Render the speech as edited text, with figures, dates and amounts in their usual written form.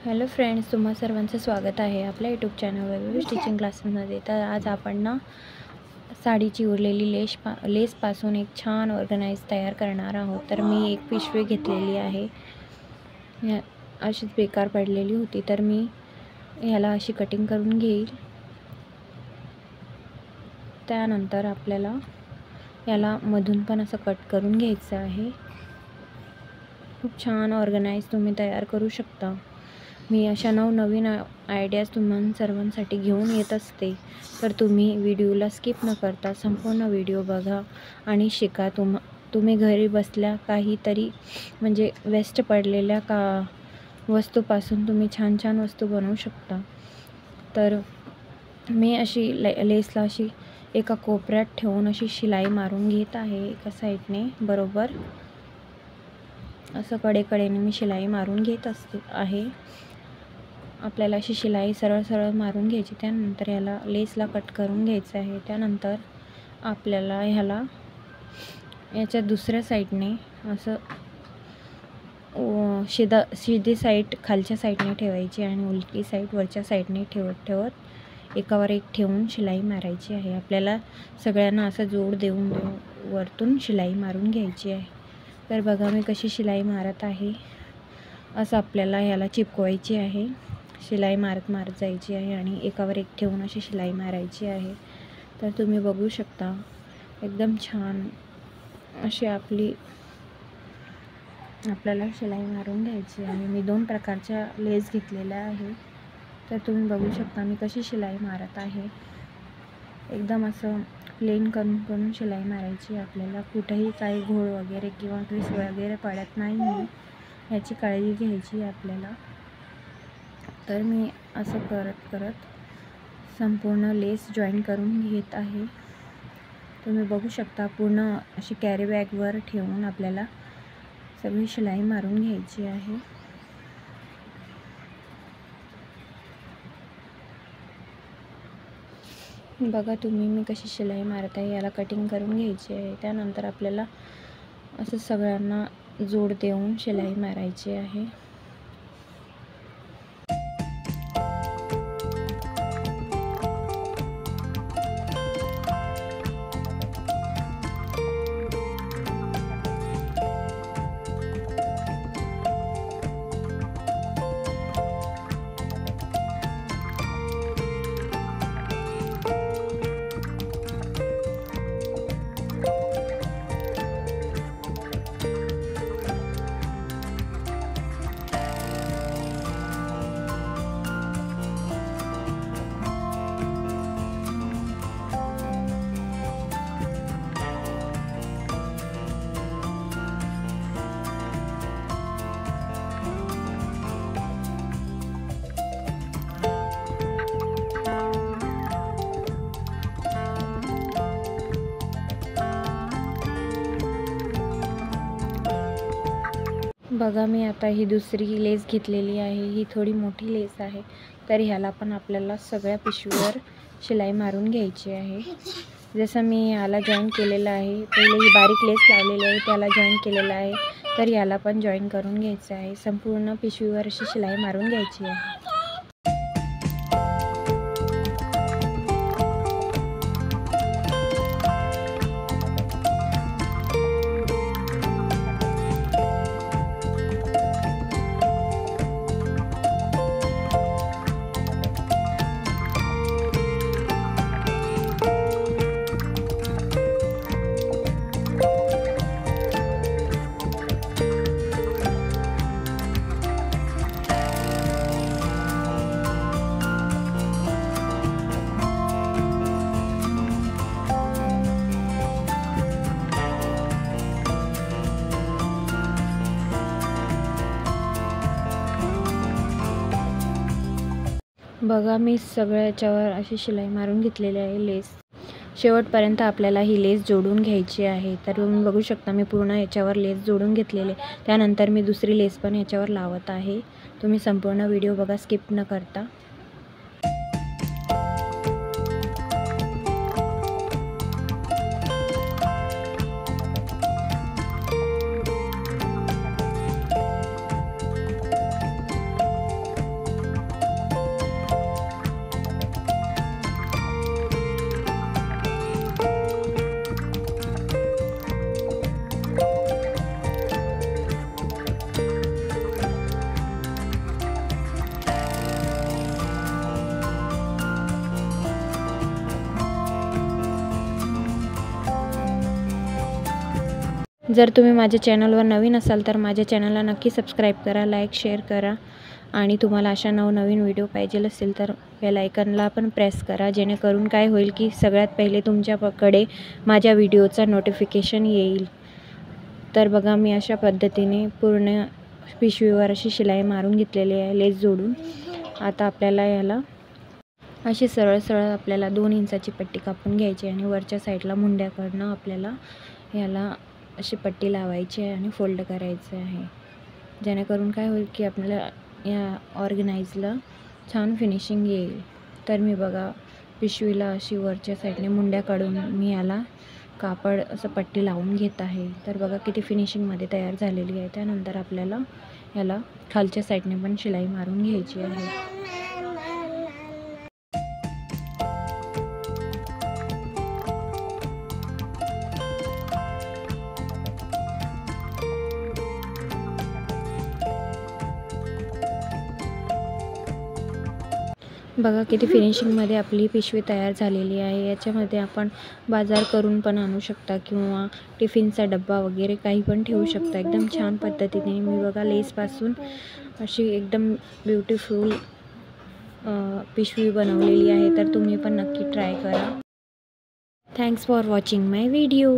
Hello friends, तुम्हा सर्वांचं स्वागत आहे आपल्या यूट्यूब चॅनलवर स्टिचिंग क्लासेसमध्ये। तर आज आपण ना साडीची उरलेली लेसपासून एक छान ऑर्गनाइज तयार करणार आहोत। तर मी एक पिशवी घेतलेली आहे, अशीच बेकार पडलेली होती, तर मी ह्याला अशी कटिंग करून घेईल। त्यानंतर आपल्याला याला मधून पण असं कट करून घ्यायचं आहे। खूप छान ऑर्गनाइज तुम्ही तयार करू शकता। मी अशा नवनवीन आयडियाज तुम्हा सर्वांसाठी घेऊन येत असते, तर तुम्ही व्हिडिओला स्किप न करता संपूर्ण व्हिडिओ बघा आणि शिका। तुम्ही घरी बसल्या काहीतरी म्हणजे वेस्ट पडलेल्या वस्तूपासून तुम्ही छान छान वस्तू बनवू शकता। तर मी अशी लेसला अशी एका कोपऱ्यात ठेवून अशी शिलाई मारून घेत आहे। एका साईडने बरोबर असं कडेकडेने मी शिलाई मारून घेत आहे। आपल्याला अशी शिलाई सरळ सरळ मारून घ्यायची। त्यानंतर याला लेसला कट करून घ्यायचं आहे। त्यानंतर आपल्याला ह्याला याच्या दुसऱ्या साईडने असं सीधी साईड खालच्या साईडने ठेवायची आणि उलटी साईड वरच्या साईडने ठेवत एकावर एक ठेवून शिलाई मारायची आहे। आपल्याला सगळ्यांना असं जोड देऊन वरतून शिलाई मारून घ्यायची आहे। तर बघा मी कशी शिलाई मारत आहे। असं आपल्याला ह्याला चिपकवायची आहे, शिलाई मारत जायची आहे आणि एकावर एक ठेवून अशी शिलाई मारायची आहे। तर तुम्ही बघू शकता एकदम छान अशी आपल्याला शिलाई मारून घ्यायची आहे। मी 2 प्रकारच्या लेस घेतलेल्या आहे, तर तुम्ही बघू शकता मी कशी शिलाई मारत आहे। एकदम असं प्लेन करून शिलाई मारायची। आपल्याला कुठेही काही घोळ वगैरे किंवा ग्रीस वगैरे पडत नाही याची काळजी घ्यायची आपल्याला। तर मी असं करत संपूर्ण लेस जॉईन करून घेत आहे। तुम्ही बघू शकता पूर्ण अशी कॅरी बॅगवर ठेवून आपल्याला सगळी शिलाई मारून घ्यायची आहे। बघा तुम्ही मी कशी शिलाई मारत आहे। याला कटिंग करून घ्यायची आहे। त्यानंतर आपल्याला असं सगळ्यांना जोड देऊन शिलाई मारायची आहे। बघा मी आता ही दुसरी लेस घेतलेली आहे, ही थोडी मोठी लेस आहे। तर ह्याला पण आपल्याला सगळ्या पिशवीवर शिलाई मारून घ्यायची आहे। जसं मी याला जॉईन केलेलं आहे, पहिले ही बारीक लेस लावलेली आहे त्याला जॉईन केलेलं आहे, तर याला पण जॉईन करून घ्यायचं आहे। संपूर्ण पिशवीवर अशी शिलाई मारून घ्यायची आहे। बघा मी सगळ्याच्यावर अशी शिलाई मारून घेतलेली आहे लेस। शेवटपर्यंत आपल्याला ही लेस जोडून घ्यायची आहे। तर तुम्ही बघू शकता मी पूर्ण याच्यावर लेस जोडून घेतलेले। त्यानंतर मी दुसरी लेस पण याच्यावर लावत आहे। तुम्ही संपूर्ण व्हिडिओ बघा स्किप न करता। जर तुम्ही माझ्या चॅनलवर नवीन असाल तर माझ्या चॅनलला नक्की सबस्क्राईब करा, लाईक शेअर करा आणि तुम्हाला अशा नवनवीन व्हिडिओ पाहिजे असेल तर बेल आयकॉनला पण प्रेस करा, जेणेकरून काय होईल की सगळ्यात पहिले तुमच्याकडे माझ्या व्हिडिओचा नोटिफिकेशन येईल. तर बघा मी अशा पद्धतीने पूर्ण पिशवीवर अशी शिलाई मारून घेतलेली आहे लेस जोडून. आता आपल्याला याला अशी सरळ सरळ आपल्याला 2 इंचाची पट्टी कापून घ्यायची आणि वरच्या साईडला मुंड्याकडनं आपल्याला याला अशी पट्टी लावायची आहे आणि फोल्ड करायचं आहे, जेणेकरून काय होईल की आपल्याला या ऑर्गनाइजला छान फिनिशिंग येईल. तर मी बघा पिशवीला अशी वरच्या साईडने मुंड्या काढून मी याला कापड असं पट्टी लावून घेत आहे. तर बघा किती फिनिशिंगमध्ये तयार झालेली आहे. त्यानंतर आपल्याला याला खालच्या साईडने पण शिलाई मारून घ्यायची आहे. बघा किती फिनिशिंगमध्ये आपली पिशवी तयार झालेली आहे. याच्यामध्ये आपण बाजार करून पण आणू शकता किंवा टिफिनचा डब्बा वगैरे काही पण ठेवू शकता. एकदम छान पद्धतीने मी बघा लेसपासून अशी एकदम ब्युटिफुल पिशवी बनवलेली आहे. तर तुम्ही पण नक्की ट्राय करा. Thanks for watching my video.